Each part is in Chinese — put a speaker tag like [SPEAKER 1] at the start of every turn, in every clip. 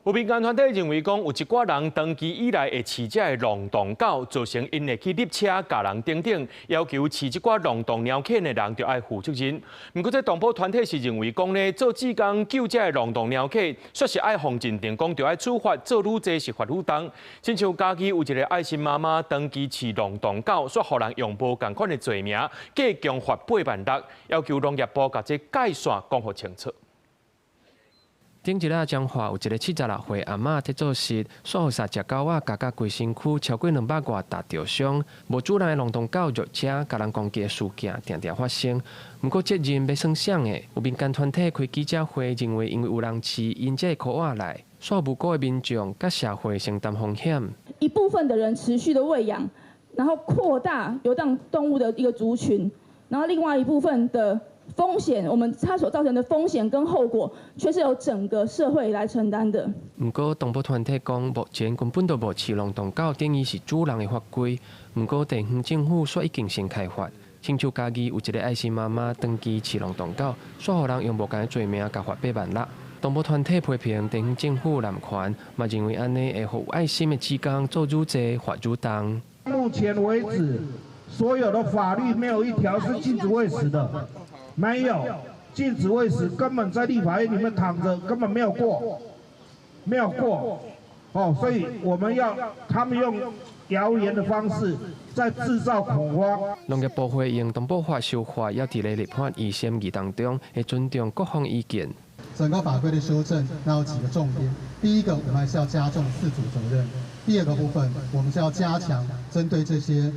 [SPEAKER 1] 有民间团体认为讲，有一寡人长期以来会饲这个浪动狗，造成因会去勒车、咬人等等，要求饲这寡浪动猫犬的人就要负责任。不过，这动保团体是认为讲呢，做志工救这个浪动猫犬，说是爱防禁定讲，就要处罚，做愈济是罚愈重。亲像嘉义有一个爱心妈妈长期饲浪动狗，说互人用无共款的罪名，加强罚80600，要求农业部把这界线讲好清楚。
[SPEAKER 2] 顶一日彰化有一个76岁阿嬷伫做事，说互三只狗仔夹规身躯超过200外达着伤，无主人的浪动狗弱车，甲人攻击的事件常常发生。不过责任要算谁的？有民间团体开记者会，认为因为有人饲因这个狗仔来，说无辜的民众甲社会承担风险。
[SPEAKER 3] 一部分的人持续的喂养，然后扩大流浪动物的一个族群，然后另外一部分的。 风险，它所造成的风险跟后果，却是由整个社会来承担的。
[SPEAKER 2] 不过，动保团体讲，目前根本就无饲浪动狗等于是主人的法规。不过，地方政府说已经先开发。亲像嘉义有一个爱心妈妈长期饲浪动狗，说互人用无共的罪名，甲罚80600。动保团体批评地方政府滥权，嘛认为安尼会互有爱心的志工做愈济，罚愈重。
[SPEAKER 4] 目前为止，所有的法律没有一条是禁止喂食的。 没有禁止喂食，根本在立法院里面躺着，根本没有过，没有过。哦，所以我们要他们用谣言的方式在制造恐慌。
[SPEAKER 2] 农业部会用动保法修法，要伫咧立法议审议当中，会尊重各方意见。
[SPEAKER 5] 整个法规的修正，那有几个重点。第一个，我们还是要加重饲主责任；第二个部分，我们是要加强针对这些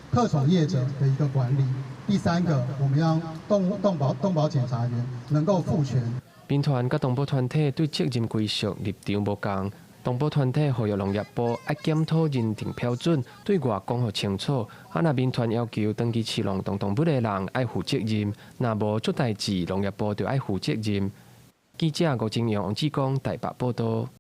[SPEAKER 5] 特宠业者的一个管理。 第三个，我们要动保检察员能够赋权。
[SPEAKER 2] 民团甲动保团体对责任归属立场无同，动保团体呼吁农业部要检讨认定标准，对外讲好清楚。那民团要求长期饲浪动动物的人要负责任，若无出代志，农业部就要负责任。记者吴金阳、王志光台北报道。